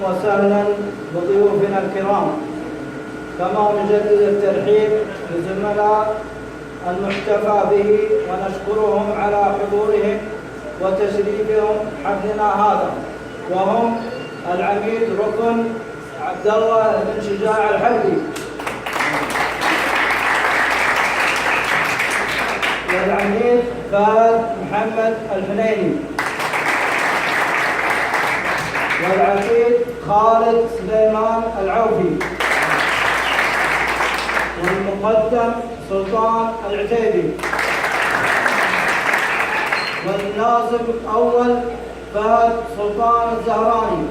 وسهلا بضيوفنا الكرام، كما نجدد الترحيب بالزملاء المحتفى به ونشكرهم على حضورهم وتشريفهم حفلنا هذا، وهم العميد ركن عبد الله بن شجاع الحلبي، والعميد فهد محمد الحنيني، والعقيد خالد سليمان العوفي، والمقدم سلطان العتيبي، والناظم الأول فهد سلطان الزهراني،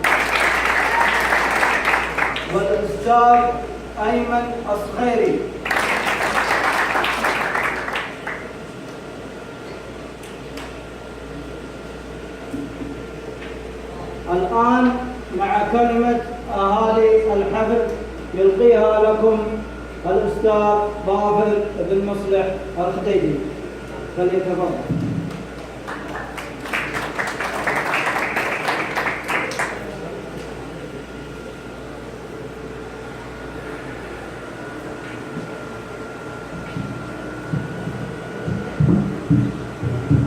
والأستاذ أيمن الصخيري. الآن مع كلمة أهالي الحفل يلقيها لكم الأستاذ ظافر بن مصلح الخديجي، فليتفضل.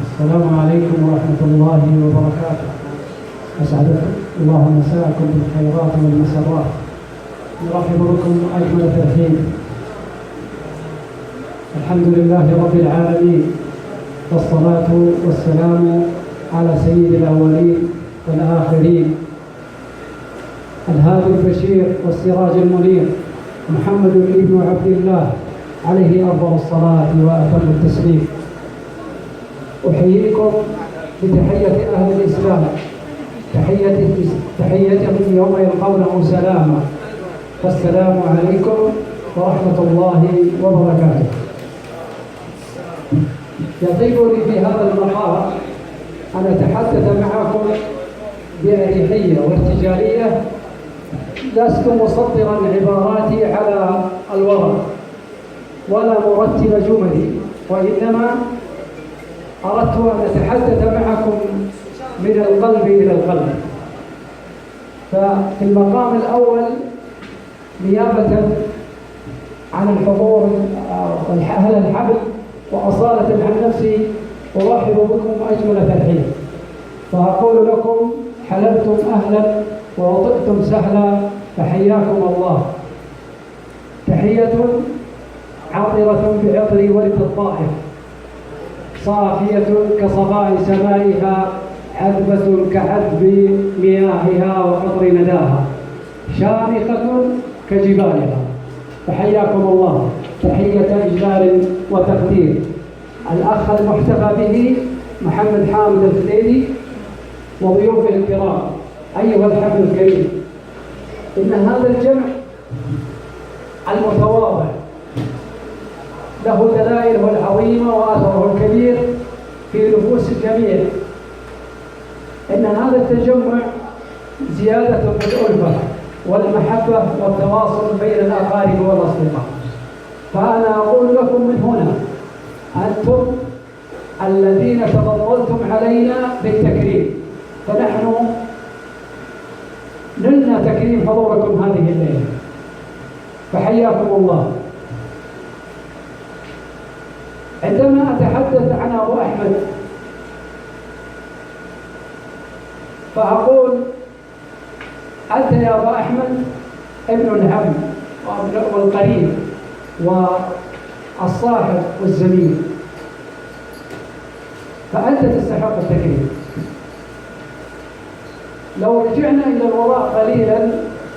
السلام عليكم ورحمة الله وبركاته. أسعد الله مساءكم بالخيرات والمسرات. نرحب بكم أجمل ترحيب. الحمد لله رب العالمين، والصلاة والسلام على سيد الأولين والآخرين، الهادي البشير والسراج المنير، محمد بن عبد الله، عليه أفضل الصلاة وأتم التسليم. أحييكم بتحية أهل الإسلام، تحيتهم يوم يلقونه سلاما، والسلام عليكم ورحمة الله وبركاته. يطيبني في هذا المقام أن أتحدث معكم بأريحية وارتجالية، لست مصدرا عباراتي على الورق ولا مرتب جملي، وإنما أردت أن أتحدث معكم من القلب إلى القلب. ففي المقام الأول نيابة عن الحضور أهل الحفل وأصالة عن نفسي أرحب بكم أجمل ترحيب، فأقول لكم حللتم أهلا ووطئتم سهلا، فحياكم الله. تحية عاطرة بعطر ورد الطائف، صافية كصفاء سمائها، عذبة كعذب مياهها وقطر نداها، شامخة كجبالها، فحياكم الله تحية إجلال وتقدير. الأخ المحتفى به محمد حامد الخديجي وضيوفه الكرام، أيها الحفل الكريم، إن هذا الجمع المتواضع له دلائله العظيمة وأثره الكبير في نفوس الجميع. إن هذا التجمع زيادة بالألفة والمحبة والتواصل بين الأقارب والأصدقاء. فأنا أقول لكم من هنا، أنتم الذين تفضلتم علينا بالتكريم، فنحن نلنا تكريم حضوركم هذه الليلة، فحياكم الله. عندما أتحدث عن أبو أحمد فأقول أنت يا أبو أحمد ابن العم والقريب والصاحب والزميل، فأنت تستحق التكريم. لو رجعنا إلى الوراء قليلا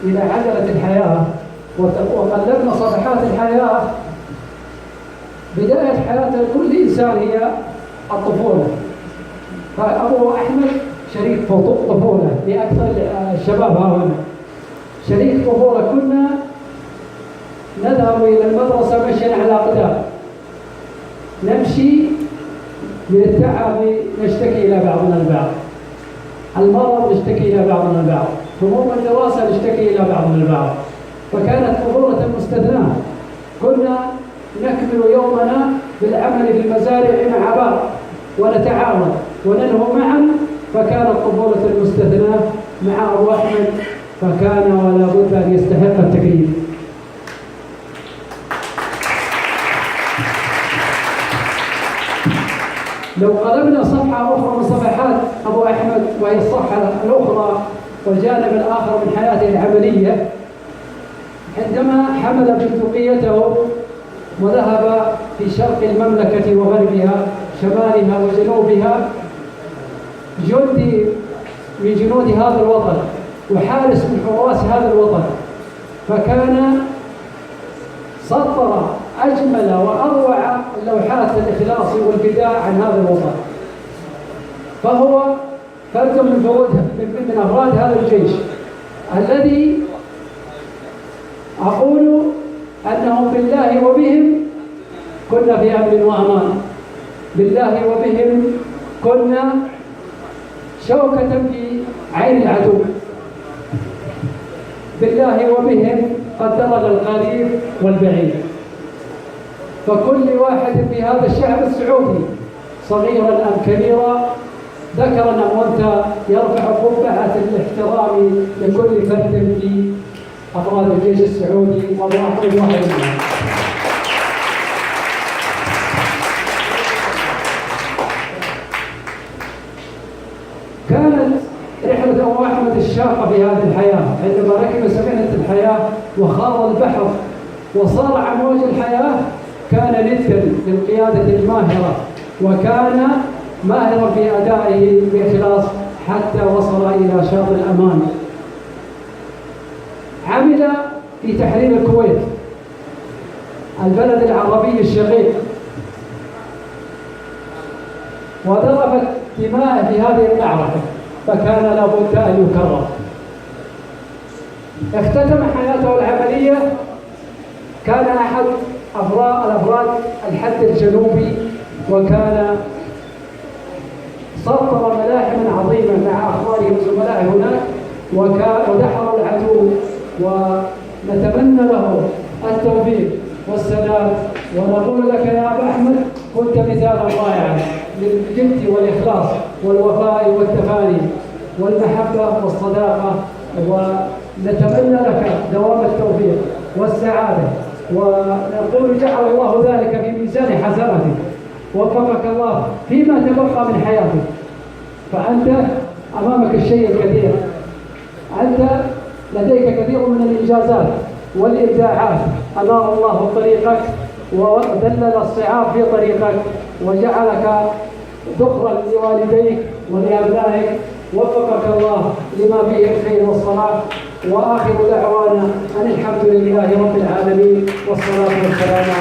إلى عجلة الحياة وقلبنا صفحات الحياة، بداية حياة كل إنسان هي الطفولة. فأبو أحمد شريك طفولة لأكثر الشباب هنا، شريك طفولة. كنا نذهب إلى المدرسة مشيا على أقدام، نمشي من التعب نشتكي إلى بعضنا البعض، المرض نشتكي إلى بعضنا البعض، هموم الدراسة نشتكي إلى بعضنا البعض. فكانت طفولة مستثناة. كنا نكمل يومنا بالعمل في المزارع مع بعض ونتعاون وننهو معا. فكانت طفولة المستثناة مع أبو أحمد فكان ولا بد أن يستحق التكريم. لو قلبنا صفحة أخرى من صفحات أبو أحمد، وهي الصفحة الأخرى والجانب الآخر من حياته العملية، عندما حمل بندقيته وذهب في شرق المملكة وغربها، شمالها وجنوبها، جندي من جنود هذا الوطن وحارس من حراس هذا الوطن، فكان سطر أجمل وأروع اللوحات الإخلاص والفداء عن هذا الوطن. فهو فرد من أفراد هذا الجيش الذي أقول أنهم بالله وبهم كنا في أمن وأمان، بالله وبهم كنا شوكة في عين العدو، بالله وبهم قدرنا القريب والبعيد. فكل واحد في هذا الشعب السعودي صغيرا أم كبيرا، ذكرا أم أنثى، يرفع قبعة الاحترام لكل فرد في أفراد الجيش السعودي وأبو أحمد واحد منهم. كانت رحلة أبو أحمد الشاقة في هذه الحياة، عندما ركب سفينة الحياة وخاض البحر وصارع موج الحياة، كان ندا للقيادة الماهرة، وكان ماهرا في أدائه بإخلاص حتى وصل إلى شاطئ الأمان. عمل في تحرير الكويت البلد العربي الشقيق، وضربت دماءه في هذه المعركة، فكان لابد أن يكرر. اختتم حياته العملية، كان أحد الأفراد الحد الجنوبي، وكان سطر ملاحما عظيمة مع أخوانه وزملائه هناك، ودحر العدو، ونتمنى له التوفيق والسداد، ونقول لك يا أبا أحمد كنت مثالا رائعا للجد والإخلاص والوفاء والتفاني والمحبة والصداقة، ونتمنى لك دوام التوفيق والسعادة، ونقول جعل الله ذلك في ميزان حسناتك، وفقك الله فيما تبقى من حياتك، فأنت أمامك الشيء الكثير، أنت لديك كثير من الإنجازات والإبداعات، أنار الله طريقك ودلل الصعاب في طريقك، وجعلك ذخرا لوالديك ولأبنائك، وفقك الله لما فيه الخير والصلاح. وآخر دعوانا أن الحمد لله رب العالمين، والصلاة والسلام على